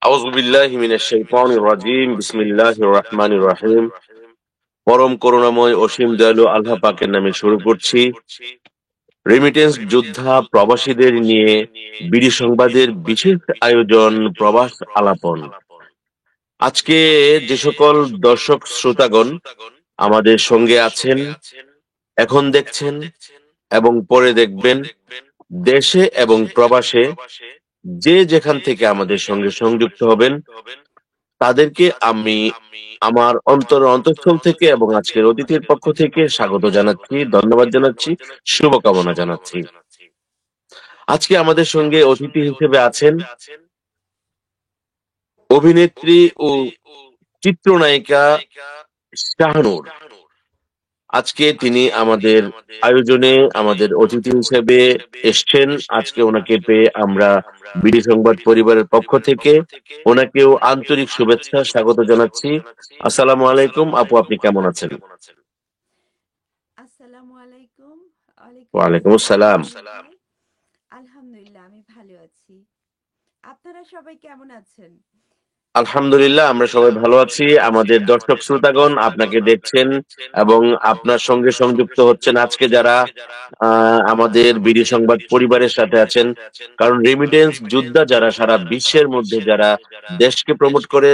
আউযু বিল্লাহি মিনাশ শাইতানির রাজীম। বিসমিল্লাহির রহমানির রহিম। পরম করুণাময় অসীম দয়ালু আল্লাহ পাকের নামে শুরু করছি। রেমিটেন্স যোদ্ধা প্রবাসীদের নিয়ে বিডি সংবাদের বিশেষ আয়োজন প্রবাস আলাপন। আজকে যে সকল দর্শক শ্রোতাগণ আমাদের সঙ্গে আছেন, এখন দেখছেন এবং পরে দেখবেন, দেশে এবং প্রবাসে যে যেখান থেকে আমাদের সঙ্গে সংযুক্ত হবেন, তাদেরকে আমি আমার অন্তঃস্থল থেকে এবং আজকের অতিথির পক্ষ থেকে স্বাগত জানাচ্ছি, ধন্যবাদ জানাচ্ছি, শুভকামনা জানাচ্ছি। আজকে আমাদের সঙ্গে অতিথি হিসেবে আছেন অভিনেত্রী ও চিত্রনায়িকা শাহনূর। আজকে তিনি আমাদের আয়োজনে আমাদের অতিথি হিসেবে এসছেন। আজকে ওনাকে পেয়ে আমরা বিডি সংবাদ পরিবারের পক্ষ থেকে ওনাকেও আন্তরিক শুভেচ্ছা স্বাগত জানাচ্ছি। আসসালামু আলাইকুম আপু, আপনি কেমন আছেন? আসসালামু আলাইকুম। ওয়ালাইকুম ওয়ালাইকুম আসসালাম আসসালাম। ভাই। আলহামদুলিল্লাহ আমি ভালো আছি। আপনারা সবাই কেমন আছেন? আলহামদুলিল্লাহ আমরা সবাই ভালো আছি। আমাদের দর্শক শ্রোতাগণ আপনাকে দেখছেন এবং আপনার সঙ্গে সংযুক্ত হচ্ছেন আজকে যারা আমাদের বিডি সংবাদ পরিবারের সাথে আছেন। কারণ রেমিটেন্স যোদ্ধা যারা সারা বিশ্বের মধ্যে যারা দেশকে প্রমোট করে,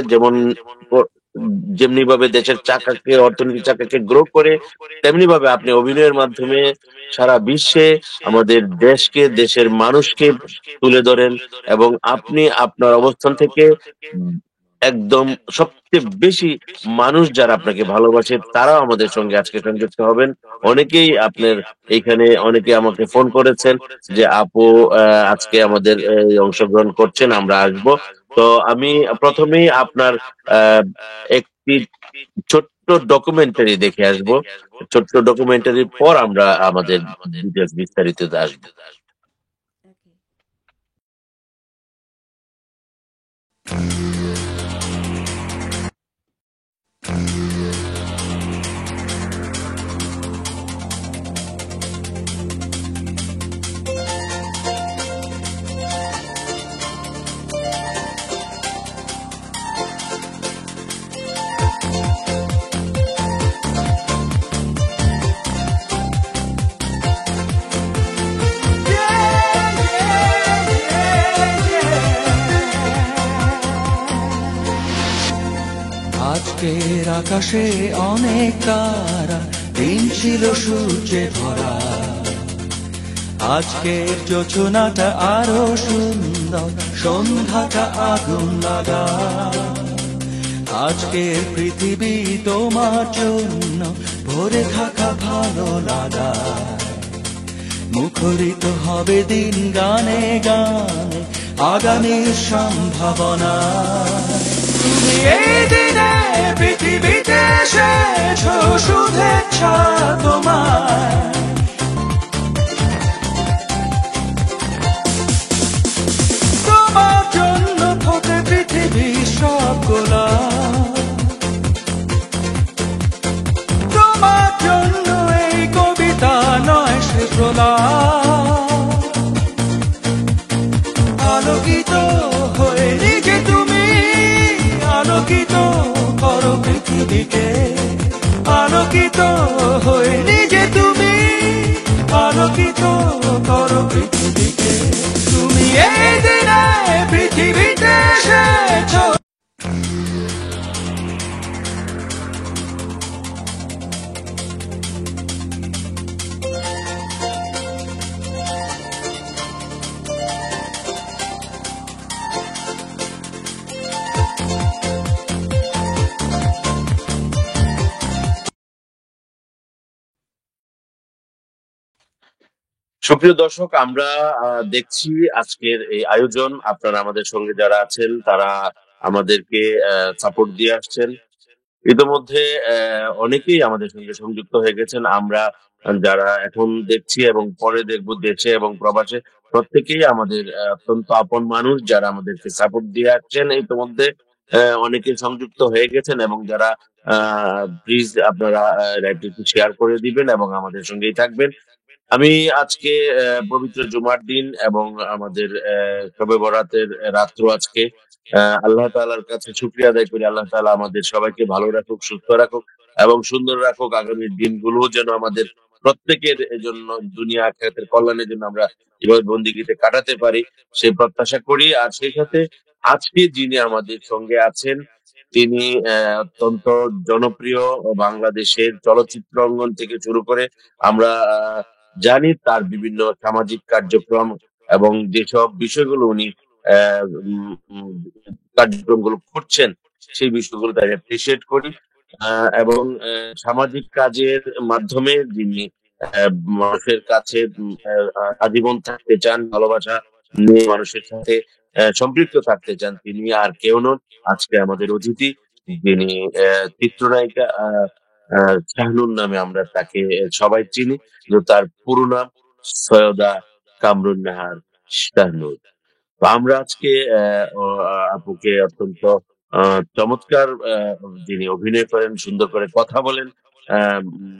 যেমনি ভাবে দেশের চাকাকে, অর্থনীতি চাকাকে গ্রো করে, তেমনি ভাবে আপনি অভিনয়ের মাধ্যমে সারা বিশ্বে আমাদের দেশকে, দেশের মানুষকে তুলে ধরেন এবং আপনি আপনার অবস্থান থেকে একদম সবচেয়ে বেশি মানুষ যারা আপনাকে ভালোবাসে তারাও আমাদের সঙ্গে আজকে সংযুক্ত হবেন। অনেকেই আপনার এইখানে, অনেকে আমাকে ফোন করেছেন যে আপু আজকে আমাদের এই অংশগ্রহণ করছেন, আমরা আসব। তো আমি প্রথমেই আপনার আহ একটি ছোট্ট ডকুমেন্টারি দেখে আসব। ছোট্ট ডকুমেন্টারির পর আমরা আমাদের ডিটেলস বিস্তারিত আসবো। ওকে। আজকের আকাশে অনেক তারা, দিন ছিল সূর্যে ভরা। আজকের যোজনাটা আরো সুন্দর, সন্ধ্যাটা আগুন লাগা। আজকের পৃথিবী তোমার জন্য ভরে থাকা ভালো লাগা। মুখরিত হবে দিন গানে গানে, আগামীর সম্ভাবনা। তুমি এই দিনে পৃথিবীতে এসেছো, শুভেচ্ছা তোমার। তোমার জন্য ফোটে পৃথিবীর সব গোলাপ। তোমার জন্য এই কবিতা নয় সে প্রলাপ। আলোকিত হয়ে নিজে তুমি আলোকিত করো পৃথিবীকে। আলোকিত হয়ে নিজে তুমি আলোকিত করো পৃথিবীকে। তুমি এই দিনে পৃথিবীতে এসেছো। সুপ্রিয় দর্শক, আমরা দেখছি আজকের এই আয়োজন। আপনারা আমাদের সঙ্গে যারা আছেন তারা আমাদেরকে সাপোর্ট দিয়ে আসছেন। ইতিমধ্যে অনেকেই আমাদের সঙ্গে সংযুক্ত হয়ে গেছেন। আমরা যারা এখন দেখছি এবং পরে দেখব, দেশে এবং প্রবাসে প্রত্যেকেই আমাদের অত্যন্ত আপন মানুষ যারা আমাদেরকে সাপোর্ট দিয়ে আসছেন। ইতিমধ্যে অনেকে সংযুক্ত হয়ে গেছেন এবং যারা প্লিজ আপনারা লাইভটি একটু শেয়ার করে দিবেন এবং আমাদের সঙ্গেই থাকবেন। আমি আজকে পবিত্র জুমার দিন এবং আমাদের শবে বরাতের রাত্র আজকে। আল্লাহ তাআলার কাছে শুকরিয়া আদায় করি, আল্লাহ তাআলা আমাদের সবাইকে ভালো রাখুক, সুস্থ রাখুক এবং সুন্দর রাখুক। আগামীর দিনগুলো যেন আমাদের প্রত্যেকের জন্য দুনিয়া আখিরাতের কল্যাণের জন্য আমরা ইবাদত বন্দিগিতে কাটাতে পারি, সেই প্রত্যাশা করি। আর সেই সাথে আজকে যিনি আমাদের সঙ্গে আছেন, তিনি অত্যন্ত জনপ্রিয় বাংলাদেশের চলচ্চিত্র অঙ্গন থেকে শুরু করে আমরা জানি তার বিভিন্ন সামাজিক কার্যক্রম এবং যেসব বিষয়গুলো উনি কার্যক্রমগুলো করছেন, সেই বিষয়গুলো তাই অ্যাপ্রিসিয়েট করি। এবং সামাজিক কাজের মাধ্যমে যিনি মানুষের কাছে আজীবন থাকতে চান, ভালোবাসা নিয়ে মানুষের সাথে সম্পৃক্ত থাকতে চান, তিনি আর কেউ নন, আজকে আমাদের অতিথি, যিনি চিত্রনায়িকা শাহনুর নামে আমরা তাকে সবাই চিনি, কিন্তু তার পুরো নাম সৈয়দা কামরুন নাহার শাহনুর। তো আমরা আজকে আপুকে অত্যন্ত চমৎকার, যিনি অভিনয় করেন, সুন্দর করে কথা বলেন,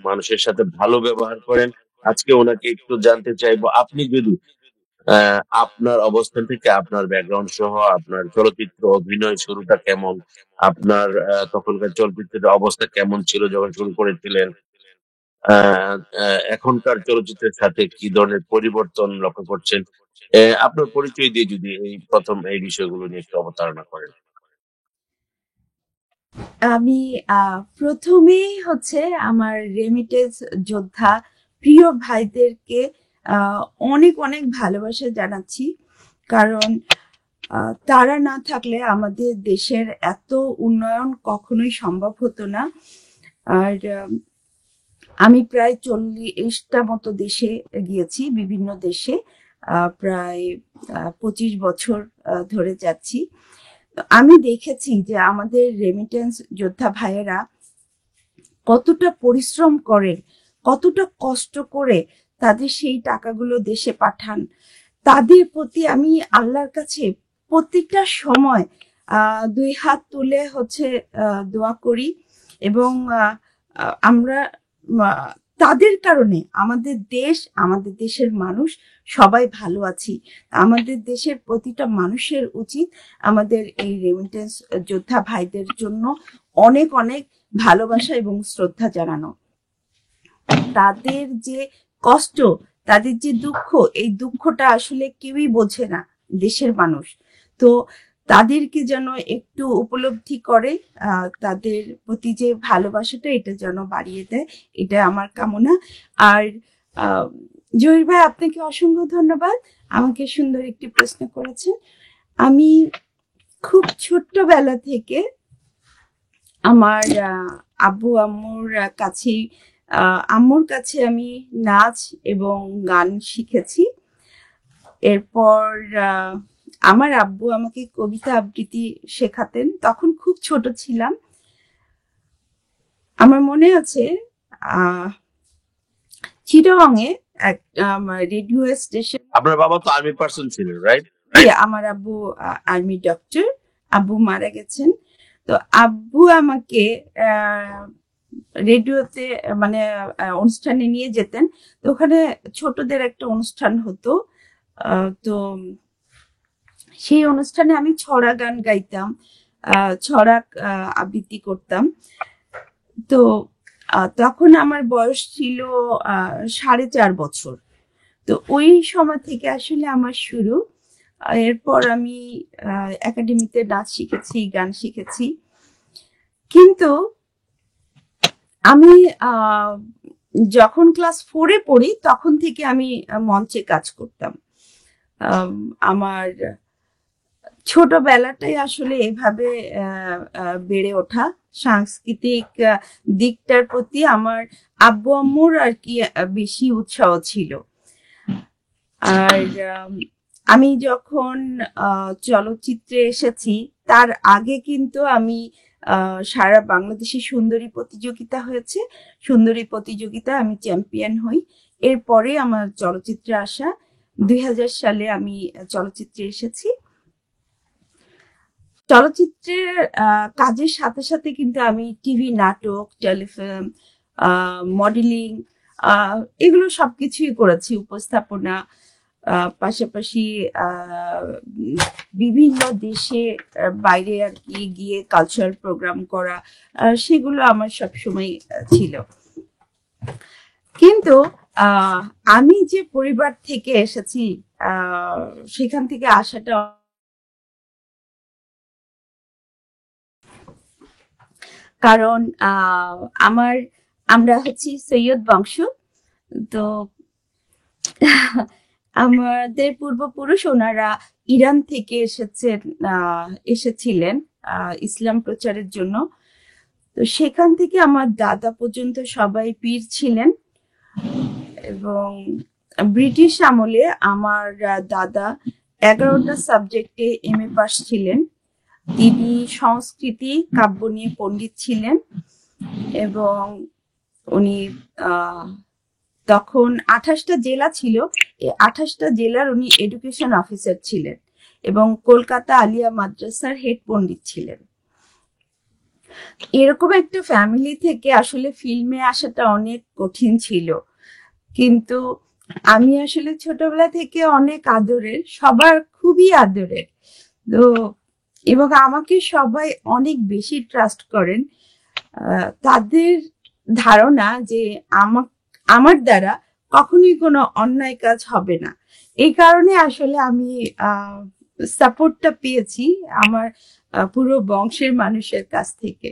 মানুষের সাথে ভালো ব্যবহার করেন, আজকে ওনাকে একটু জানতে চাইবো, আপনি যদি আপনার অবস্থান থেকে, আপনার ব্যাকগ্রাউন্ড সহ আপনার চলচ্চিত্র অভিনয় শুরুটা কেমন, আপনার তখনকার চলচ্চিত্রের অবস্থা কেমন ছিল যখন শুরু করেছিলেন, এখনকার চলচ্চিত্রের সাথে কি ধরনের পরিবর্তন লক্ষ্য করছেন, আপনার পরিচয় দিয়ে যদি এই প্রথম এই বিষয়গুলো নিয়ে একটু অবতারণা করেন। আমি প্রথমেই হচ্ছে আমার রেমিটেন্স যোদ্ধা প্রিয় ভাইদেরকে অনেক অনেক ভালোবাসা জানাচ্ছি, কারণ তারা না থাকলে আমাদের দেশের এত উন্নয়ন কখনোই সম্ভব হতো না। আর আমি প্রায় 40টা মতো দেশে গিয়েছি, বিভিন্ন দেশে প্রায় 25 বছর ধরে যাচ্ছি। আমি দেখেছি যে আমাদের রেমিটেন্স যোদ্ধা ভাইয়েরা কতটা পরিশ্রম করেন, কতটা কষ্ট করে তাদের সেই টাকাগুলো দেশে পাঠান। তাদের প্রতি আমি আল্লাহর কাছে প্রত্যেকটা সময় 2 হাত তুলে হচ্ছে দোয়া করি, এবং আমরা তাদের কারণে আমাদের দেশ, আমাদের দেশের মানুষ সবাই ভালো আছি। আমাদের দেশের প্রতিটা মানুষের উচিত আমাদের এই রেমিটেন্স যোদ্ধা ভাইদের জন্য অনেক অনেক ভালোবাসা এবং শ্রদ্ধা জানানো। তাদের যে কষ্ট, তাদের যে দুঃখ, এই দুঃখটা আসলে কেউই বোঝে না দেশের মানুষ। তো তাদেরকে যেন একটু উপলব্ধি করে, তাদের প্রতি যে ভালোবাসাটা এটা যেন বাড়িয়ে দেয়, এটা আমার কামনা। আর জহির ভাই, আপনাকে অসংখ্য ধন্যবাদ, আমাকে সুন্দর একটি প্রশ্ন করেছেন। আমি খুব ছোট্টবেলা থেকে আমার আব্বু আম্মুর কাছে আম্মুর কাছে আমি নাচ এবং গান শিখেছি। এরপর আমার আব্বু আমাকে কবিতা আবৃত্তি শেখাতেন, তখন খুব ছোট ছিলাম। আমার মনে আছে চিটাগংয়ে এক রেডিও স্টেশন। আপনার বাবা তো আর্মি পার্সন ছিলেন, রাইট? আমার আব্বু আর্মি ডক্টর, আব্বু মারা গেছেন। তো আব্বু আমাকে রেডিওতে মানে অনুষ্ঠানে নিয়ে যেতেন। তো ওখানে ছোটদের একটা অনুষ্ঠান হতো, তো সেই অনুষ্ঠানে আমি ছড়া গান গাইতাম, ছড়া আবৃত্তি করতাম। তো তখন আমার বয়স ছিল 4.5 বছর। তো ওই সময় থেকে আসলে আমার শুরু। এরপর আমি একাডেমিতে নাচ শিখেছি, গান শিখেছি, কিন্তু আমি যখন ক্লাস 4-এ পড়ি তখন থেকে আমি মঞ্চে কাজ করতাম। আমার ছোটবেলাটাই আসলে এভাবে বেড়ে ওঠা। সাংস্কৃতিক দিকটার প্রতি আমার আব্বু আম্মুর আর কি বেশি উৎসাহ ছিল। আর আমি যখন চলচ্চিত্রে এসেছি তার আগে কিন্তু আমি সারা বাংলাদেশে সুন্দরী প্রতিযোগিতা হয়েছে, সুন্দরী প্রতিযোগিতা আমি চ্যাম্পিয়ন হই। এরপরে আমার চলচ্চিত্রে আসা, 2000 সালে আমি চলচ্চিত্রে এসেছি। চলচ্চিত্রের কাজের সাথে সাথে কিন্তু আমি টিভি নাটক, টেলিফিল্ম, মডেলিং, এগুলো সবকিছুই করেছি, উপস্থাপনা। পাশাপাশি বিভিন্ন দেশে বাইরে আর কি গিয়ে কালচারাল প্রোগ্রাম করা, সেগুলো আমার সবসময় ছিল। কিন্তু আহ, আমি যে পরিবার থেকে এসেছি, সেখান থেকে আসাটা, কারণ আমার আমরা হচ্ছি সৈয়দ বংশ। তো আমাদের পূর্বপুরুষ ওনারা ইরান থেকে এসেছিলেন ইসলাম প্রচারের জন্য। তো সেখান থেকে আমার দাদা পর্যন্ত সবাই পীর ছিলেন। এবং ব্রিটিশ আমলে আমার দাদা 11টা সাবজেক্টে MA পাস ছিলেন। তিনি সংস্কৃতি কাব্য নিয়ে পণ্ডিত ছিলেন এবং উনি তখন 28টা জেলা ছিল, এই 28টা জেলার উনি এডুকেশন অফিসার ছিলেন এবং কলকাতা আলিয়া মাদ্রাসার হেড পণ্ডিত ছিলেন। এরকম একটা ফ্যামিলি থেকে আসলে ফিল্মে আসাটা অনেক কঠিন ছিল, কিন্তু আমি আসলে ছোটবেলা থেকে অনেক আদরের, সবার খুবই আদরের। তো এবং আমাকে সবাই অনেক বেশি ট্রাস্ট করেন। তাদের ধারণা যে আমার দ্বারা কখনোই কোনো অন্যায় কাজ হবে না। এই কারণে আসলে আমি সাপোর্টটা পেয়েছি আমার পুরো বংশের মানুষের কাছ থেকে।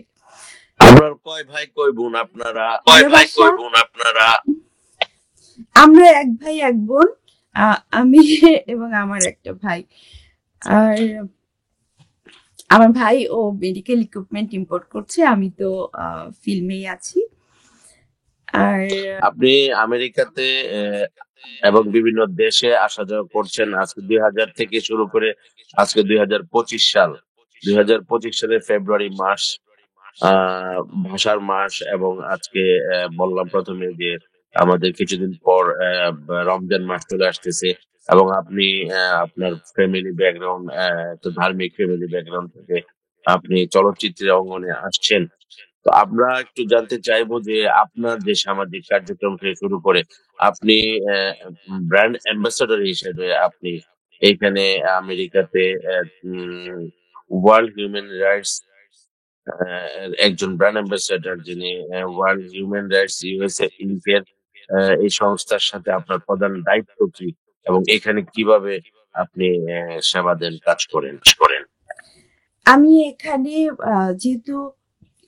আপনার কয় ভাই কয় বোন আপনারা? আমরা এক ভাই এক বোন, আমি এবং আমার একটা ভাই। আর আমার ভাই ও মেডিকেল ইকুইপমেন্ট ইম্পোর্ট করছে, আমি তো ফিল্মেই আছি। আর আপনি আমেরিকাতে এবং বিভিন্ন দেশে আসা যাওয়া করছেন আজকে 2000 থেকে শুরু করে আজকে 2025 সাল। 2025 সালের ফেব্রুয়ারি মাস ভাষার মাস, এবং আজকে বললাম প্রথমে যে আমাদের কিছুদিন পর রমজান মাস চলে আসতেছে, এবং আপনি আপনার ফ্যামিলি ব্যাকগ্রাউন্ড, তো ধার্মিক ফ্যামিলি ব্যাকগ্রাউন্ড থেকে আপনি চলচ্চিত্রের অঙ্গনে আসছেন। তো আমরা একটু জানতে চাইবো যে আপনার যে সামাজিক কার্যক্রম থেকে শুরু করে আপনি ব্র্যান্ড অ্যাম্বাসাডর হিসেবে আপনি এখানে আমেরিকাতে ওয়ার্ল্ড হিউম্যান রাইটস একজন ব্র্যান্ড অ্যাম্বাসেডর, যিনি ওয়ার্ল্ড হিউম্যান রাইটস ইউএসএ ইনকের এই সংস্থার সাথে আপনার প্রধান দায়িত্ব কি, এবং এখানে কিভাবে আপনি সেবা দেন, কাজ করেন? আমি এখানে যেহেতু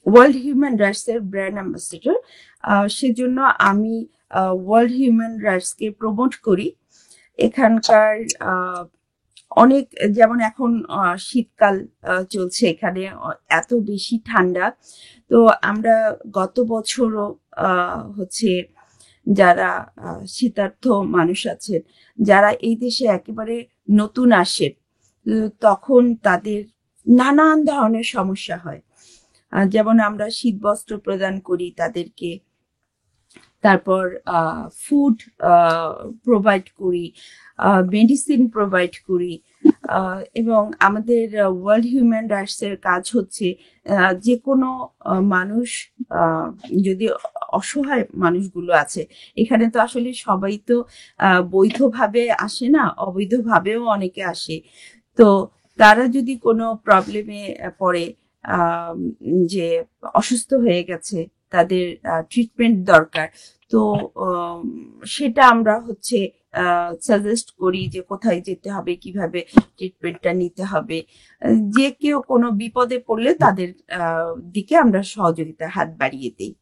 ওয়ার্ল্ড হিউম্যান রাইটস এর ব্র্যান্ড অ্যাম্বাসেডর, সেজন্য আমি ওয়ার্ল্ড হিউম্যান রাইটস কে প্রমোট করি। এখানকার অনেক, যেমন এখন শীতকাল চলছে, এখানে এত বেশি ঠান্ডা। তো আমরা গত বছরও হচ্ছে যারা শীতার্থ মানুষ আছেন, যারা এই দেশে একেবারে নতুন আসে, তখন তাদের নানান ধরনের সমস্যা হয়। যেমন আমরা শীত বস্ত্র প্রদান করি তাদেরকে, তারপর ফুড প্রোভাইড করি, মেডিসিন প্রোভাইড করি। এবং আমাদের ওয়ার্ল্ড হিউম্যান রাইটস এর কাজ হচ্ছে যে কোনো মানুষ, যদি অসহায় মানুষগুলো আছে, এখানে তো আসলে সবাই তো বৈধভাবে আসে না, অবৈধভাবেও অনেকে আসে। তো তারা যদি কোনো প্রবলেমে পড়ে, যে অসুস্থ হয়ে গেছে, তাদের ট্রিটমেন্ট দরকার, তো সেটা আমরা হচ্ছে সাজেস্ট করি যে কোথায় যেতে হবে, কিভাবে ট্রিটমেন্টটা নিতে হবে। যে কেউ কোনো বিপদে পড়লে তাদের দিকে আমরা সহযোগিতার হাত বাড়িয়ে দিই।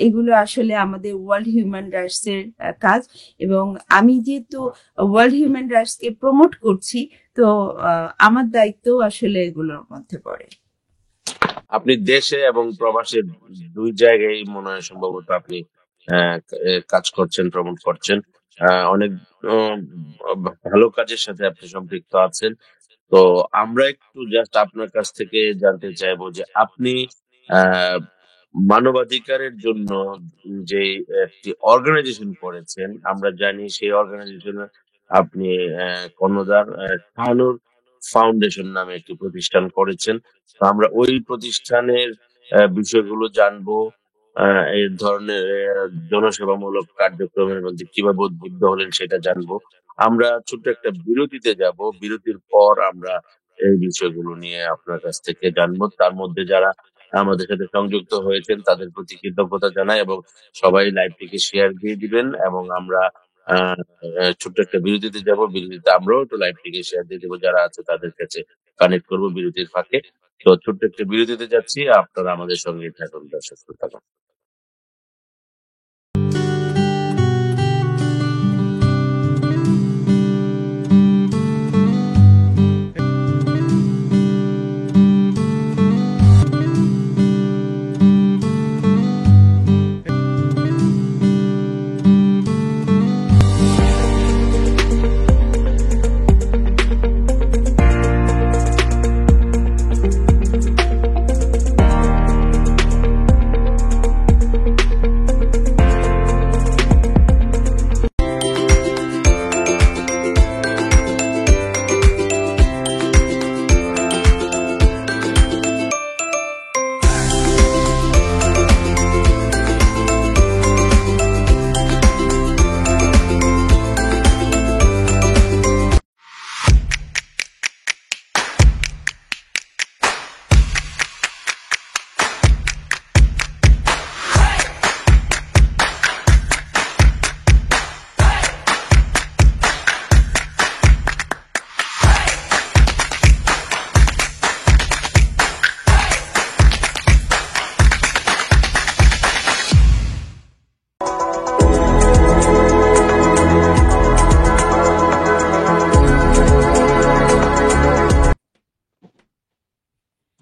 এগুলো আসলে আমাদের ওয়ার্ল্ড হিউম্যান রাইটস এর কাজ। এবং আমি যেহেতু ওয়ার্ল্ড হিউম্যান রাইটস কে প্রমোট করছি, তো আমার দায়িত্ব আসলে এগুলোর মধ্যে পড়ে। আপনি দেশে এবং প্রবাসে দুই জায়গায় মনে হয় সম্ভবত আপনি কাজ করছেন, প্রমোট করছেন। অনেক ভালো কাজের সাথে আপনি সম্পৃক্ত আছেন। তো আমরা একটু জাস্ট আপনার কাছ থেকে জানতে চাইবো যে আপনি আহ মানবাধিকারের জন্য যে একটি অর্গানাইজেশন করেছেন, আমরা জানি সেই অর্গানাইজেশনে আপনি কর্ণধার, শাহানুর ফাউন্ডেশন নামে একটি প্রতিষ্ঠান করেছেন। তো আমরা ওই প্রতিষ্ঠানের বিষয়গুলো জানবো, এই ধরনের জনসেবামূলক কার্যক্রমের মধ্যে কিভাবে উদ্বুদ্ধ হলেন সেটা জানবো। আমরা ছোট্ট একটা বিরতিতে যাব। বিরতির পর আমরা এই বিষয়গুলো নিয়ে আপনার কাছ থেকে জানবো। তার মধ্যে যারা আমাদের সাথে সংযুক্ত হয়েছেন তাদের প্রতি কৃতজ্ঞতা জানাই, এবং সবাই লাইভটিকে শেয়ার দিয়ে দিবেন। এবং আমরা আহ ছোট্ট একটা বিরতিতে যাব। বিরতিতে আমরাও একটু লাইভটিকে শেয়ার দিয়ে দেবো, যারা আছে তাদের কাছে কানেক্ট করবো বিরতির ফাঁকে। তো ছোট্ট একটা বিরতিতে যাচ্ছি, আপনারা আমাদের সঙ্গে থাকুন দর্শক শ্রোতাগণ।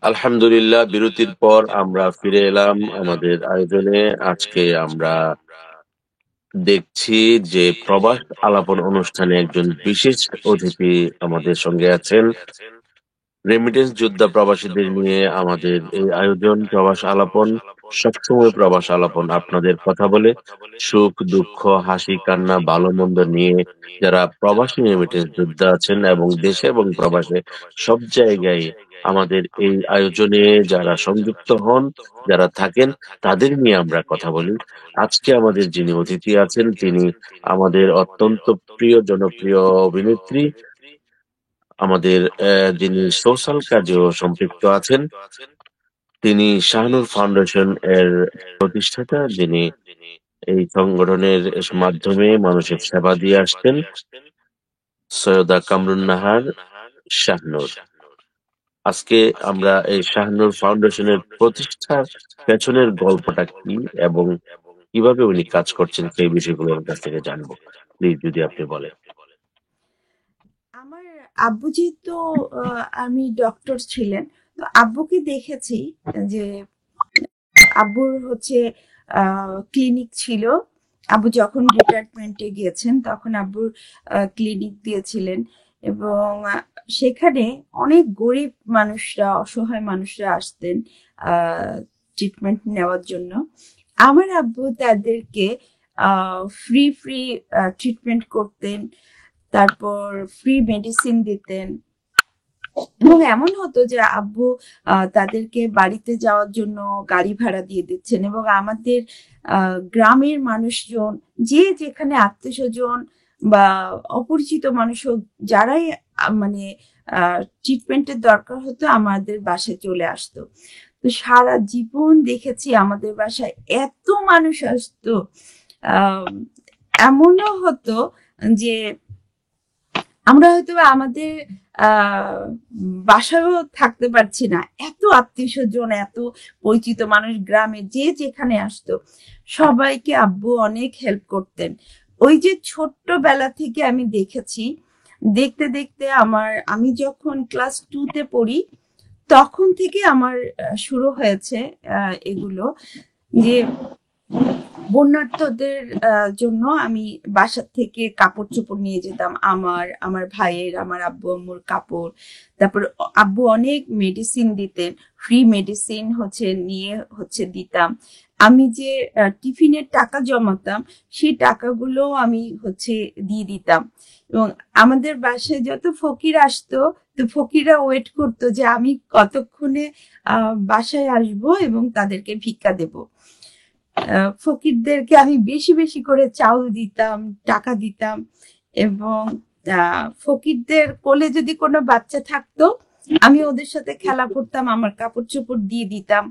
আলহামদুলিল্লাহ, বিরতির পর আমরা ফিরে এলাম আমাদের আয়োজনে। আজকে আমরা দেখছি যে প্রবাস আলাপন অনুষ্ঠানে একজন বিশেষ অতিথি আমাদের সঙ্গে আছেন। রেমিটেন্স যোদ্ধা প্রবাসীদের নিয়ে আমাদের এই আয়োজন প্রবাস আলাপন। সবসময় প্রবাস আলাপন আপনাদের কথা বলে সুখ দুঃখ হাসি কান্না ভালো মন্দ নিয়ে যারা প্রবাসী রেমিটেন্স যোদ্ধা আছেন এবং দেশে এবং প্রবাসে সব জায়গায় আমাদের এই আয়োজনে যারা সংযুক্ত হন, যারা থাকেন, তাদের নিয়ে আমরা কথা বলি। আজকে আমাদের যিনি অতিথি আছেন তিনি আমাদের অত্যন্ত প্রিয় জনপ্রিয় অভিনেত্রী, আমাদের যিনি সোশ্যাল কাজেও সম্পৃক্ত আছেন, তিনি শাহনূর ফাউন্ডেশন এর প্রতিষ্ঠাতা, যিনি এই সংগঠনের মাধ্যমে মানুষের সেবা দিয়ে আসছেন, সৈয়দা কামরুন নাহার শাহনূর। আজকে আমরা এই শাহনূর ফাউন্ডেশনের প্রতিষ্ঠার পেছনের গল্পটা কি এবং কিভাবে উনি কাজ করছেন সেই বিষয়গুলো ওর কাছ থেকে জানবো। প্লিজ যদি আপনি বলেন। আমার আব্বু যেহেতু আমি ডক্টর ছিলেন, তো আব্বুকে দেখেছি যে আব্বুর হচ্ছে ক্লিনিক ছিল। আব্বু যখন রিটায়ারমেন্টে গিয়েছেন তখন আব্বুর ক্লিনিক দিয়েছিলেন, এবং সেখানে অনেক গরিব মানুষরা, অসহায় মানুষরা আসতেন ট্রিটমেন্ট নেওয়ার জন্য। আমার আব্বু তাদেরকে ফ্রি ফ্রি ট্রিটমেন্ট করতেন, তারপর ফ্রি মেডিসিন দিতেন। এবং এমন হতো যে আব্বু তাদেরকে বাড়িতে যাওয়ার জন্য গাড়ি ভাড়া দিয়ে দিচ্ছেন, এবং আমাদের গ্রামের মানুষজন যে যেখানে আত্মীয় স্বজন বা অপরিচিত মানুষ হোক, যারাই মানে ট্রিটমেন্টের দরকার হতো আমাদের বাসায় চলে আসতো। তো সারা জীবন দেখেছি আমাদের বাসায় এত মানুষ আসতো। এমনও হতো যে আমরা হয়তো আমাদের বাসায়ও থাকতে পারছি না, এত আত্মীয় স্বজন, এত পরিচিত মানুষ গ্রামে যে যেখানে আসতো, সবাইকে আব্বু অনেক হেল্প করতেন। ওই যে ছোট্টবেলা থেকে আমি দেখেছি, দেখতে দেখতে আমি যখন ক্লাস 2-তে পড়ি তখন থেকে আমার শুরু হয়েছে এগুলো, যে বন্যার্থদের জন্য আমি বাসা থেকে কাপড় চোপড় নিয়ে যেতাম, আমার ভাইয়ের, আমার আব্বু আম্মুর কাপড়। তারপর আব্বু অনেক মেডিসিন দিতেন, ফ্রি মেডিসিন নিয়ে দিতাম। আমি যে টিফিনের টাকা জমাতাম সেই টাকাগুলো আমি দিয়ে দিতাম। এবং আমাদের বাসায় যত ফকির আসতো, তো ফকিররা ওয়েট করতো যে আমি কতক্ষণে বাসায় আসবো এবং তাদেরকে ভিক্ষা দেব। ফকিরদেরকে আমি বেশি বেশি করে চাউল দিতাম, টাকা দিতাম। এবং ফকিরদের কোলে যদি কোনো বাচ্চা থাকতো, আমি ওদের সাথে খেলা করতাম, আমার কাপড় চোপড় দিয়ে দিতাম।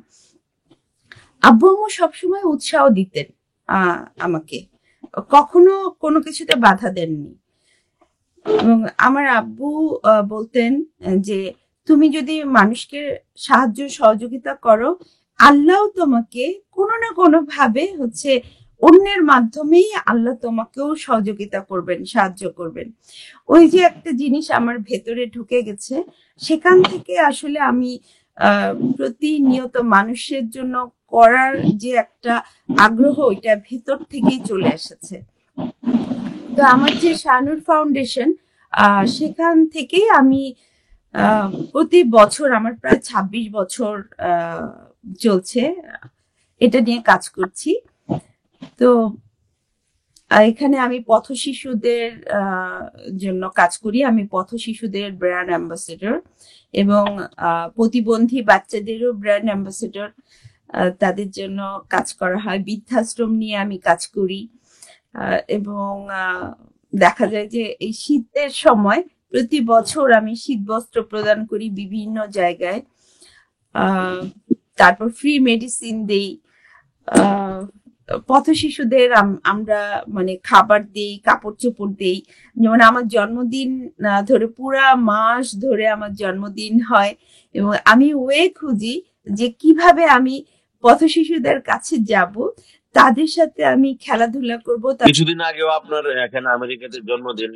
আব্বু আম্মু সবসময় উৎসাহ দিতেন আমাকে, কখনো কোনো কিছুতে বাধা দেননি। এবং আমার আব্বু বলতেন যে তুমি যদি মানুষকে সাহায্য সহযোগিতা করো, আল্লাহ তোমাকে কোনো না কোনো ভাবে অন্যের মাধ্যমেই আল্লাহ তোমাকেও সহযোগিতা করবেন, সাহায্য করবেন। ওই যে একটা জিনিস আমার ভেতরে ঢুকে গেছে, সেখান থেকে আসলে আমি প্রতিনিয়ত মানুষের জন্য করার যে একটা আগ্রহ, ওইটা ভেতর থেকেই চলে এসেছে। তো আমার যে শাহানুর ফাউন্ডেশন, সেখান থেকেই আমি প্রতি বছর, আমার প্রায় 26 বছর চলছে এটা নিয়ে কাজ করছি। তো এখানে আমি পথ শিশুদের জন্য কাজ করি। আমি পথ শিশুদের ব্র্যান্ড অ্যাম্বাসেডর, এবং প্রতিবন্ধী বাচ্চাদেরও ব্র্যান্ড অ্যাম্বাসেডর। তাদের জন্য কাজ করা হয়। বৃদ্ধাশ্রম নিয়ে আমি কাজ করি। এবং দেখা যায় যে এই শীতের সময় প্রতি বছর আমি শীত বস্ত্র প্রদান করি বিভিন্ন জায়গায়। তারপর ফ্রি মেডিসিন দেই। পথ শিশুদের আমরা মানে খাবার দেই, কাপড় চোপড় দেই। যেমন আমার জন্মদিন ধরে পুরা মাস ধরে আমার জন্মদিন হয়, এবং আমি ওয়ে খুঁজি যে কিভাবে আমি পথ শিশুদের কাছে যাব, তাদের সাথে আমি খেলাধুলা করব। কিছুদিন আগেও আপনার এখানে আমেরিকাতে জন্মদিন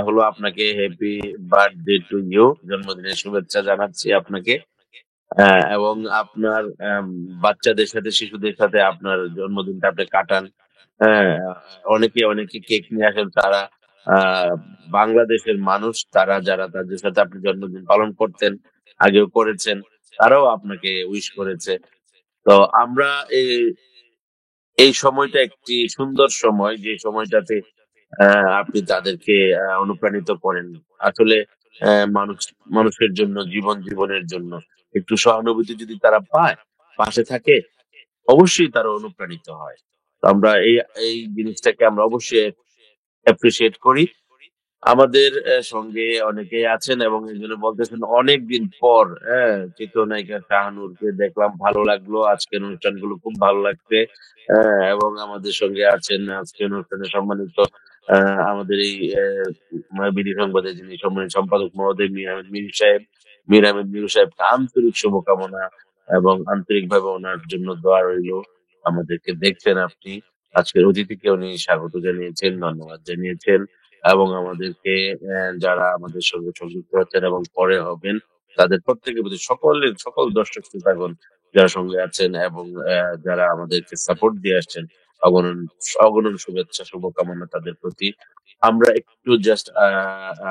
হলো। আপনাকে হ্যাপি বার্থডে টু ইউ, জন্মদিনের শুভেচ্ছা জানাচ্ছি আপনাকে। এবং আপনার বাচ্চাদের সাথে, শিশুদের সাথে আপনার জন্মদিনটা আপনি কাটান। হ্যাঁ, অনেকে অনেকে কেক নিয়ে আসেন, তারা বাংলাদেশের মানুষ, তারা যারা তাদের সাথে আপনি জন্মদিন পালন করতেন, আগেও করেছেন, তারাও আপনাকে উইশ করেছে। তো আমরা এই এই সময়টা একটি সুন্দর সময়, যে সময়টাতে আপনি তাদেরকে অনুপ্রাণিত করেন। আসলে মানুষ মানুষের জন্য, জীবনের জন্য একটু সহানুভূতি যদি তারা পায়, পাশে থাকে, অবশ্যই তারা অনুপ্রাণিত হয়। তো আমরা এই এই জিনিসটাকে আমরা অবশ্যই অ্যাপ্রিসিয়েট করি। আমাদের সঙ্গে অনেকেই আছেন এবং এই জন্য বলতেছেন অনেকদিন পর চিত্রনায়িকা শাহানুরকে দেখলাম, ভালো লাগলো। আজকের অনুষ্ঠানগুলো খুব ভালো লাগছে। এবং আমাদের সঙ্গে আছেন আজকের অনুষ্ঠানে সম্মানিত আমাদের এই বিডি সংবাদের যিনি সম্মানিত সম্পাদক মহোদয় মীর আহমেদ মির সাহেব। মীর আহমেদ মির সাহেবকে আন্তরিক শুভকামনা এবং আন্তরিকভাবে ওনার জন্য দোয়া রইল। আমাদেরকে দেখছেন আপনি, আজকের অতিথিকে উনি স্বাগত জানিয়েছেন, ধন্যবাদ জানিয়েছেন, এবং আমাদেরকে যারা আমাদের সঙ্গে সংযুক্ত হচ্ছেন এবং পরে হবেন, তাদের প্রত্যেকের প্রতি সকল দর্শক শ্রোতাগণ যারা সঙ্গে আছেন এবং যারা আমাদেরকে সাপোর্ট দিয়ে আসছেন, অগণন অগণন শুভেচ্ছা শুভকামনা তাদের প্রতি। আমরা একটু জাস্ট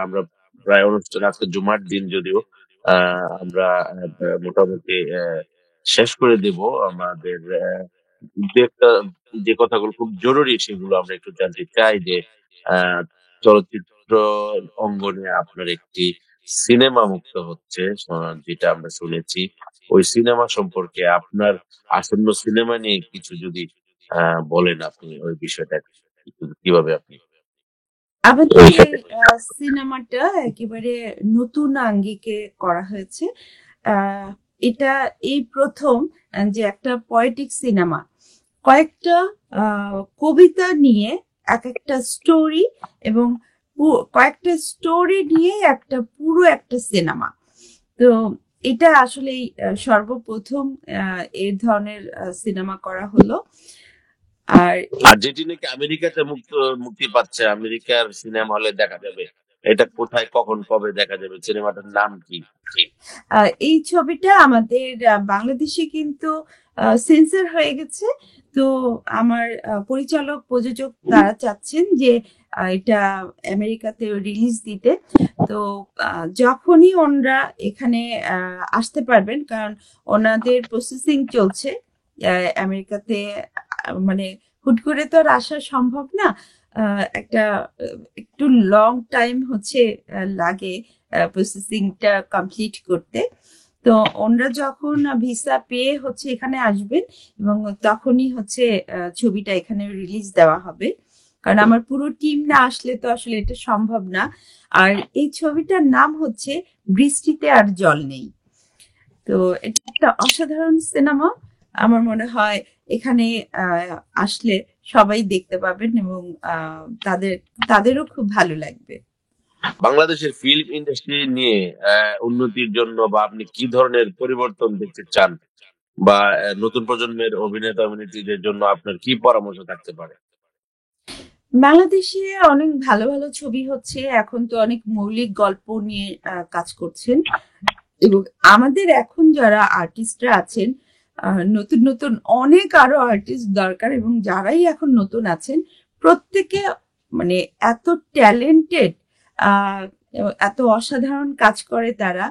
আমরা প্রায় অনুষ্ঠান, আজকে জুমার দিন যদিও আমরা মোটামুটি শেষ করে দেব। আমাদের দু একটা যে কথাগুলো খুব জরুরি সেগুলো আমরা একটু জানতে চাই যে আহ চলচ্চিত্র অঙ্গনে আপনার একটি সিনেমা মুক্ত হচ্ছে, যেটা আমরা শুনেছি। ওই সিনেমা সম্পর্কে আপনার আসন্ন সিনেমা নিয়ে কিছু যদি বলেন, আপনি ওই বিষয়টা কিভাবে আপনি আমাদের ওই এই সাথে। সিনেমাটা একেবারে নতুন আঙ্গিকে করা হয়েছে। আহ, এটা এই প্রথম যে একটা পয়েটিক সিনেমা, কয়েকটা কবিতা নিয়ে এক একটা স্টোরি, এবং কয়েকটা স্টোরি নিয়ে একটা পুরো একটা সিনেমা। তো এটা আসলে সর্বপ্রথম এই ধরনের সিনেমা করা হলো। আর আর যেটি নাকি আমেরিকাতে মুক্তি পাচ্ছে, আমেরিকার সিনেমা হলে দেখা যাবে, এটা কোথায়, কখন, কবে দেখা যাবে, সিনেমাটার নাম কি? এই ছবিটা আমাদের বাংলাদেশে কিন্তু সেন্সর হয়ে গেছে। তো আমার পরিচালক প্রযোজক তারা চাচ্ছেন যে এটা আমেরিকাতে রিলিজ দিতে। তো যখনই ওনারা এখানে আসতে পারবেন, কারণ ওনাদের প্রসেসিং চলছে আমেরিকাতে। মানে হুট করে তো আর আসা সম্ভব না। একটা একটু লং টাইম লাগে প্রসেসিংটা কমপ্লিট করতে। তো ওনারা যখন ভিসা পেয়ে হচ্ছে এখানে আসবেন এবং তখনই হচ্ছে ছবিটা এখানে রিলিজ দেওয়া হবে, কারণ আমার পুরো টিম না আসলে তো আসলে এটা সম্ভব না। আর এই ছবিটার নাম হচ্ছে বৃষ্টিতে আর জল নেই। তো এটা একটা অসাধারণ সিনেমা। আমার মনে হয় এখানে আসলে সবাই দেখতে পাবেন এবং তাদেরও খুব ভালো লাগবে। বাংলাদেশের ফিল্ম ইন্ডাস্ট্রি নিয়ে উন্নতির জন্য বা আপনি কি ধরনের পরিবর্তন দেখতে চান, বা নতুন প্রজন্মের অভিনেতা অভিনেত্রীদের জন্য আপনার কি পরামর্শ থাকতে পারে? বাংলাদেশে অনেক ভালো ভালো ছবি হচ্ছে, এখন তো অনেক মৌলিক গল্প নিয়ে কাজ করছেন এবং আমাদের এখন যারা আর্টিস্টরা আছেন, নতুন নতুন অনেক আরো আর্টিস্ট দরকার এবং যারাই এখন নতুন আছেন প্রত্যেকে মানে এত ট্যালেন্টেড, এত অসাধারণ কাজ করে তারা।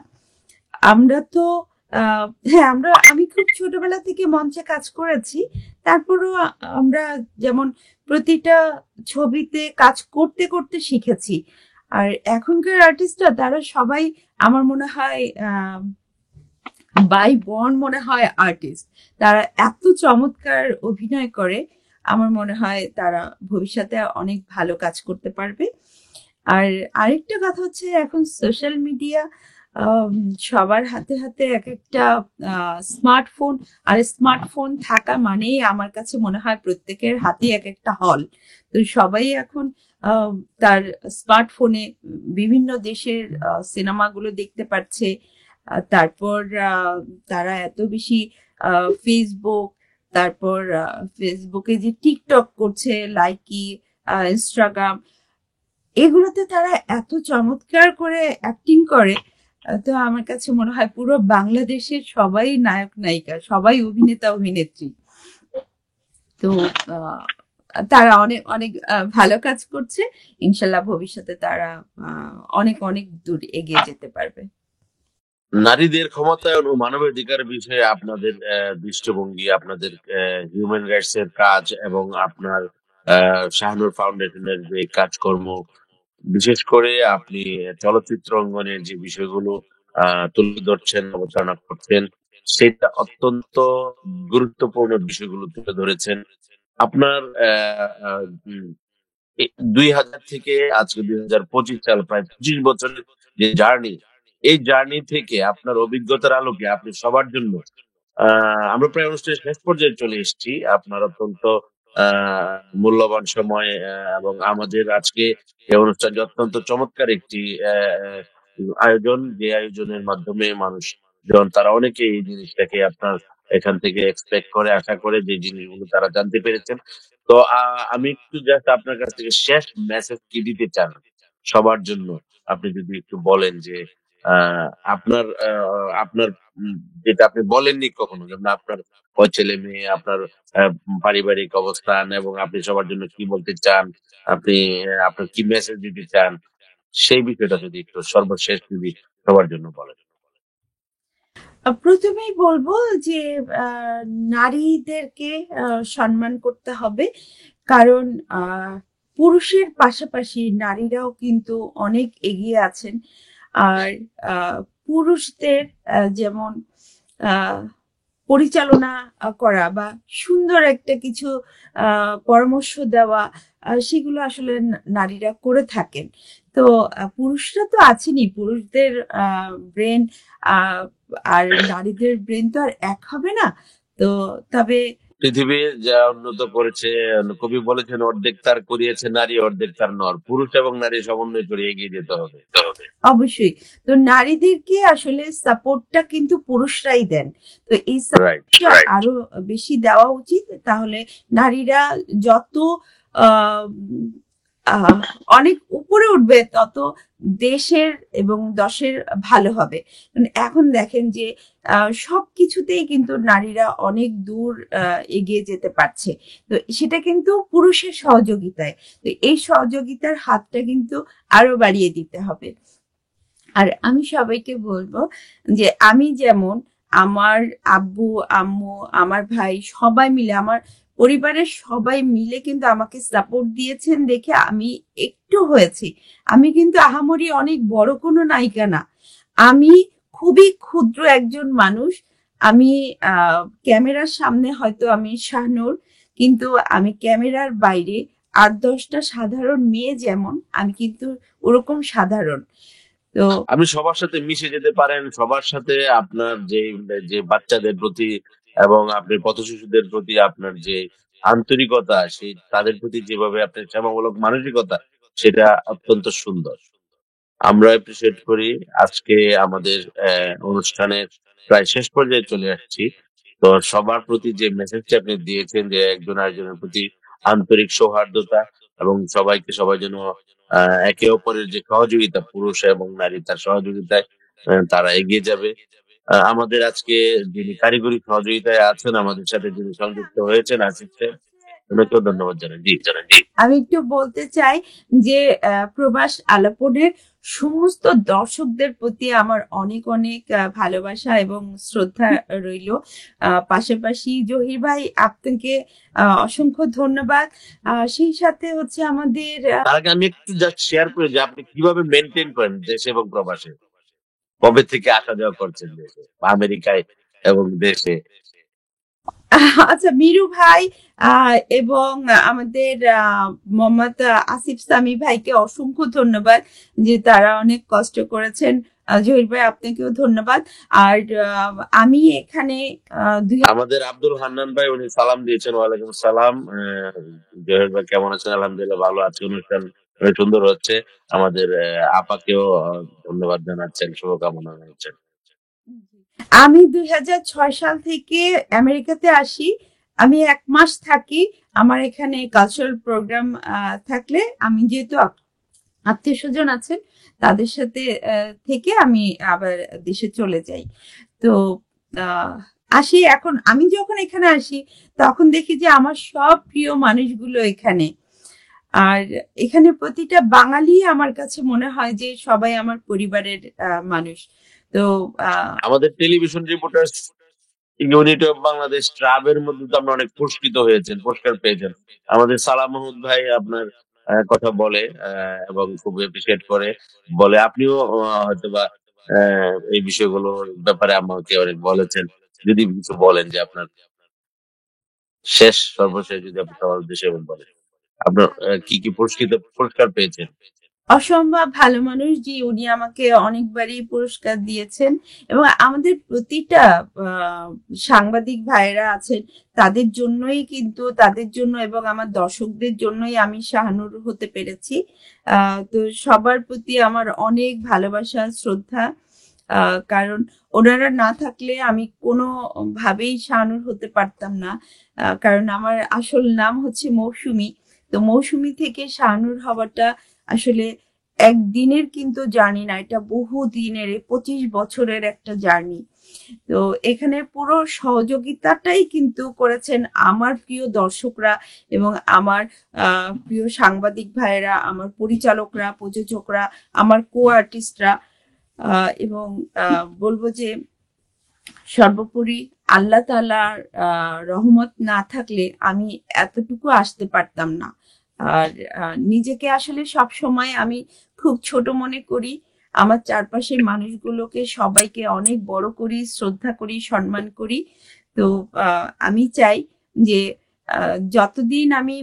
আমরা তো হ্যাঁ, আমি খুব ছোটবেলা থেকে মঞ্চে কাজ করেছি, তারপরও আমরা যেমন প্রতিটা ছবিতে কাজ করতে করতে শিখেছি। আর এখনকার আর্টিস্টরা তারা সবাই আমার মনে হয় বাই বর্ন মনে হয় আর্টিস্ট। তারা এত চমৎকার অভিনয় করে, আমার মনে হয় তারা ভবিষ্যতে অনেক ভালো কাজ করতে পারবে। আর আরেকটা কথা হচ্ছে এখন সোশ্যাল মিডিয়া, সবার হাতে হাতে এক একটা স্মার্টফোন, আর স্মার্টফোন থাকা মানেই আমার কাছে মনে হয় প্রত্যেকের হাতে এক একটা হল। তো সবাই এখন তার স্মার্টফোনে বিভিন্ন দেশের সিনেমাগুলো দেখতে পাচ্ছে। তারপর তারা এত বেশি ফেসবুক, তারপর ফেসবুকে যে টিকটক করছে, লাইকি, ইনস্টাগ্রাম, এগুলোতে তারা এত চমৎকার করে অ্যাক্টিং করে। তো আমার কাছে মনে হয় পুরো বাংলাদেশের সবাই নায়ক নায়িকা, সবাই অভিনেতা অভিনেত্রী। তো তারা অনেক অনেক ভালো কাজ করছে। ইনশাল্লাহ ভবিষ্যতে তারা অনেক অনেক দূর এগিয়ে যেতে পারবে। নারীদের ক্ষমতায়ন ও মানবাধিকার বিষয়ে আপনাদের দৃষ্টিভঙ্গি, আপনাদের হিউম্যান রাইটস এর কাজ এবং আপনার শাহনূর ফাউন্ডেশনের যে কাজকর্ম, বিশেষ করে আপনি চলচ্চিত্র অঙ্গনের যে বিষয়গুলো তুলে ধরছেন, আলোচনা করছেন, সেটা অত্যন্ত গুরুত্বপূর্ণ বিষয়গুলো তুলে ধরেছেন। আপনার 2000 থেকে আজকে 2025 সাল, প্রায় 25 বছরের যে জার্নি, এই জার্নি থেকে আপনার অভিজ্ঞতার আলোকে আপনি সবার জন্য, আমরা প্রায় অনুষ্ঠানের শেষ পর্যায়ে চলে এসেছি। আপনার অত্যন্ত মূল্যবান সময় এবং আমাদের আজকে এই অনুষ্ঠানটি অত্যন্ত চমৎকার একটি আয়োজন, যে আয়োজনের মাধ্যমে মানুষ জন তারা অনেকে এই জিনিসটাকে আপনার এখান থেকে এক্সপেক্ট করে, আশা করে যে জিনিসগুলো তারা জানতে পেরেছেন। তো আমি একটু জাস্ট আপনার কাছ থেকে শেষ মেসেজ কি দিতে চান সবার জন্য, আপনি যদি একটু বলেন যে আপনার যেটা আপনি বলেননি কখনো, যেমন আপনার কয় ছেলে মেয়ে, আপনার পারিবারিক অবস্থান, এবং আপনি সবার জন্য কি বলতে চান, আপনি আপনার কি মেসেজ দিতে চান, সেই বিষয়টা যদি একটু সর্বশেষ যদি সবার জন্য বলেন। প্রথমেই বলবো যে নারীদেরকে সম্মান করতে হবে, কারণ পুরুষের পাশাপাশি নারীরাও কিন্তু অনেক এগিয়ে আছেন। আর পুরুষদের যেমন আহ পরিচালনা করা বা সুন্দর একটা কিছু পরামর্শ দেওয়া, সেগুলো আসলে নারীরা করে থাকেন। তো পুরুষরা তো আছেনই, পুরুষদের ব্রেন আর নারীদের ব্রেন তো আর এক হবে না। তো তবে পৃথিবী যা উন্নত করেছে, কবি বলেছেন, অর্ধেক তার করিয়েছে নারী, অর্ধেক তার নর। পুরুষ এবং নারী সমন্বয় করে এগিয়ে যেতে হবে। অবশ্যই, তো নারীদেরকে আসলে সাপোর্টটা কিন্তু পুরুষরাই দেন। তো এই রাইট। সাপোর্টটা আরো বেশি দেওয়া উচিত, তাহলে নারীরা যত আহ, আহ, অনেক উপরে উঠবে তত দেশের এবং দশের ভালো হবে। এখন দেখেন যে সবকিছুতেই কিন্তু নারীরা অনেক দূর এগিয়ে যেতে পারছে। তো সেটা কিন্তু পুরুষের সহযোগিতায়। তো এই সহযোগিতার হাতটা কিন্তু আরো বাড়িয়ে দিতে হবে। আর আমি সবাইকে বলবো যে আমি যেমন আমার আব্বু আম্মু আমার ভাই সবাই মিলে, আমার পরিবারের সবাই মিলে কিন্তু আমাকে সাপোর্ট দিয়েছেন দেখে আমি একটু হয়েছি। আমি কিন্তু আহামরি অনেক বড় কোনো নায়িকা না, আমি খুবই ক্ষুদ্র একজন মানুষ। আমি ক্যামেরার সামনে হয়তো আমি শাহনূর, কিন্তু আমি ক্যামেরার বাইরে ৮-১০টা সাধারণ মেয়ে যেমন, আমি কিন্তু ওরকম সাধারণ। তো আপনি সবার সাথে মিশে যেতে পারেন, সবার সাথে আপনার যে যে বাচ্চাদের প্রতি এবং আপনি পথ শিশুদের প্রতি আপনার যে আন্তরিকতা, সেই তাদের প্রতি যেভাবে আপনার সেবামূলক মানসিকতা, সেটা অত্যন্ত সুন্দর। আমরা এপ্রিসিয়েট করি। আজকে আমাদের অনুষ্ঠানের প্রায় শেষ পর্যায়ে চলে আসছি। তো সবার প্রতি যে মেসেজটা আপনি দিয়েছেন যে একজন আরেকজনের প্রতি আন্তরিক সৌহার্দ্যতা এবং সবাইকে সবাই যেন একে অপরের যে সহযোগিতা, পুরুষ এবং নারী তার সহযোগিতায় তারা এগিয়ে যাবে। আমাদের আজকে যিনি কারিগরি সহযোগিতায় আছেন, আমাদের সাথে যিনি সংযুক্ত হয়েছেন আসিফ সাহেব, ওনাকেও ধন্যবাদ জানাই। জি জানাই। আমি একটু বলতে চাই যে প্রবাস আলাপনের সমস্ত দর্শকদের প্রতি আমার অনেক অনেক ভালোবাসা এবং শ্রদ্ধা রইল। পাশাপাশি জহির ভাই, আপনাকে অসংখ্য ধন্যবাদ। সেই সাথে হচ্ছে আমাদের তার আগে আমি একটু জাস্ট শেয়ার করি যে আপনি কিভাবে মেনটেন করেন দেশে এবং প্রবাসে, কবে থেকে আসা যাওয়া করছেন দেশে বা আমেরিকায় এবং দেশে। আচ্ছা, মিরু ভাই এবং আমাদের মোহাম্মদ আসিফ সামি ভাইকে অসংখ্য ধন্যবাদ, যে তারা অনেক কষ্ট করেছেন। জহির ভাই, আপনাকেও ধন্যবাদ। আর আমি এখানে আমাদের আব্দুল হান্নান ভাই উনি সালাম দিয়েছেন। ওয়ালাইকুম সালাম। জহির ভাই কেমন আছেন? আলহামদুলিল্লাহ ভালো আছি। অনুষ্ঠান অনেক সুন্দর হচ্ছে। আমাদের আপাকেও ধন্যবাদ জানাচ্ছেন, শুভকামনা জানাচ্ছেন। আমি ২০০৬ সাল থেকে আমেরিকাতে আসি। আমি ১ মাস থাকি। আমার এখানে কালচারাল প্রোগ্রাম থাকলে আমি যেহেতু আত্মীয় স্বজন আছেন, তাদের সাথে থেকে আমি আবার দেশে চলে যাই। তো আহ, আসি। এখন আমি যখন এখানে আসি, তখন দেখি যে আমার সব প্রিয় মানুষগুলো এখানে। আর এখানে প্রতিটা বাঙালি আমার কাছে মনে হয় যে সবাই আমার পরিবারের মানুষ। তো আমাদের television reporters unity of Bangladesh ট্রাবের মধ্যে তো আমরা অনেক পুরস্কৃত হয়েছেন, পুরস্কার পেয়েছেন। আমাদের সালাম মাহমুদ ভাই আপনার কথা বলে এবং খুব এপ্রিসিয়েট করে, বলে আপনিও হয়তোবা এই বিষয়গুলোর ব্যাপারে আমাকে অনেক বলেছেন। যদি কিছু বলেন যে আপনার সর্বশেষ যদি আপনি সবার উদ্দেশ্যে বলেন আপনার কি কি পুরস্কার পেয়েছেন। অসম্ভব ভালো মানুষ, যে উনি আমাকে অনেকবারই পুরস্কার দিয়েছেন। এবং আমাদের প্রতিটা আহ, সাংবাদিক ভাইয়েরা আছেন, তাদের জন্যই কিন্তু, তাদের জন্য এবং আমার দর্শকদের জন্যই আমি শাহনূর হতে পেরেছি। তো সবার প্রতি আমার অনেক ভালোবাসা, শ্রদ্ধা। কারণ ওনারা না থাকলে আমি কোনো ভাবেই শাহনূর হতে পারতাম না। কারণ আমার আসল নাম হচ্ছে মৌসুমী। তো মৌসুমী থেকে শাহনূর হওয়াটা আসলে একদিনের কিন্তু জার্নি না, এটা বহু দিনের, 25 বছরের একটা জার্নি। তো এখানে পুরো সহযোগিতাটাই কিন্তু করেছেন আমার প্রিয় দর্শকরা এবং আমার প্রিয় সাংবাদিক ভাইয়েরা, আমার পরিচালকরা, প্রযোজকরা, আমার কো আর্টিস্টরা। এবং বলবো যে সর্বোপরি আল্লাহ তাআলার রহমত না থাকলে আমি এতটুকু আসতে পারতাম না। আর নিজেকে আসলে সব সময় আমি খুব ছোট মনে করি। আমার চারপাশের মানুষগুলোকে সবাইকে অনেক বড় করি, শ্রদ্ধা করি, সম্মান করি। তো আমি চাই যে যতদিন আমি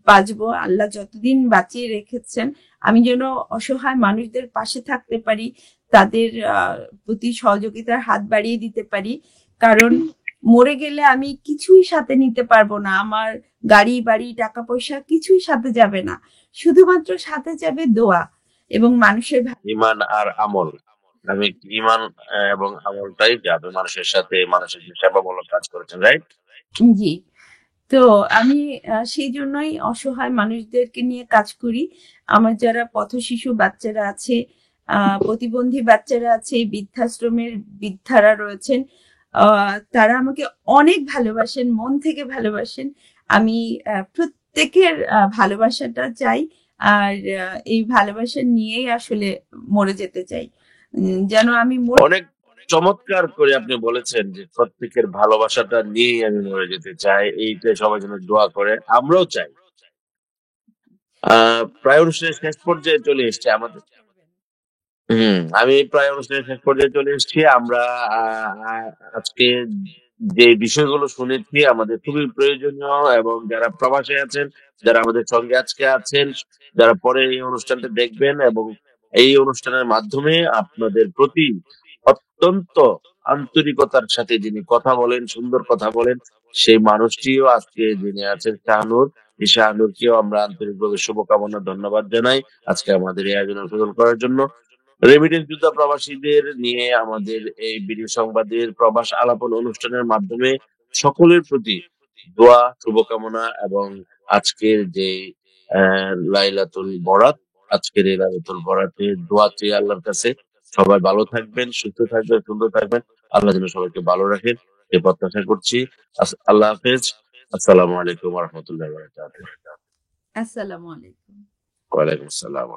বাঁচবো, আল্লাহ যতদিন বাঁচিয়ে রেখেছেন, আমি যেন অসহায় মানুষদের পাশে থাকতে পারি, তাদের প্রতি সহযোগিতার হাত বাড়িয়ে দিতে পারি। কারণ মরে গেলে আমি কিছুই সাথে নিতে পারবো না। আমার গাড়ি বাড়ি টাকা পয়সা কিছুই সাথে যাবে না, শুধুমাত্র সাথে যাবে দোয়া এবং মানুষের ইমান আর আমল, আমি ইমান এবং আমলটাই যাবে মানুষের সাথে, মানুষের যে সেবামূলক কাজ করেছেন, রাইট? জি। তো আমি সেই জন্যই অসহায় মানুষদেরকে নিয়ে কাজ করি। আমার যারা পথশিশু বাচ্চারা আছে, প্রতিবন্ধী বাচ্চারা আছে, বৃদ্ধাশ্রমের বৃদ্ধারা রয়েছেন, তারা আমাকে অনেক ভালোবাসেন, মন থেকে ভালোবাসেন। আমি প্রত্যেকের ভালোবাসাটা চাই। আর এই ভালোবাসা নিয়েই আসলে মরে যেতে চাই। যেন আমি অনেক চমৎকার করে আপনি বলেছেন যে প্রত্যেকের ভালোবাসাটা নিয়েই আমি মরে যেতে চাই, এইটাই সবাই যেন দোয়া করে, আমরাও চাই। প্রায় অনুষ্ঠানের শেষ পর্যায়ে চলে এসছে আমাদের। আমি প্রায় অনুষ্ঠানের শেষ পর্যায়ে চলে এসেছি। আমরা আজকে যে বিষয়গুলো শুনেছি আমাদের খুবই প্রয়োজনীয়, এবং যারা প্রবাসে আছেন, যারা আমাদের সঙ্গে আজকে আছেন, যারা পরে এই অনুষ্ঠানটা দেখবেন এবং এই অনুষ্ঠানের মাধ্যমে আপনাদের প্রতি অত্যন্ত আন্তরিকতার সাথে যিনি কথা বলেন, সুন্দর কথা বলেন, সেই মানুষটিও আজকে যিনি আছেন শাহনূর, এই শাহনূরকেও আমরা আন্তরিকভাবে শুভকামনা, ধন্যবাদ জানাই আজকে আমাদের এই আয়োজন অংশগ্রহণ করার জন্য। রেমিটেন্স যোদ্ধা প্রবাসীদের নিয়ে আমাদের এই ভিডিও সংবাদের প্রবাস আলাপন অনুষ্ঠানের মাধ্যমে সকলের প্রতি দোয়া, শুভকামনা, এবং আজকের যে লাইলাতুল বরাত, আজকের এই লাইলাতুল বরাতে দোয়া চেয়ে আল্লাহর কাছে সবাই ভালো থাকবেন, সুস্থ থাকবেন, সুন্দর থাকবেন, আল্লাহ যেন সবাইকে ভালো রাখেন এ প্রত্যাশা করছি। আল্লাহ হাফেজ। আসসালামু আলাইকুম রহমতুল্লাহ। আসসালামু আলাইকুম। ওয়ালাইকুম আসসালাম।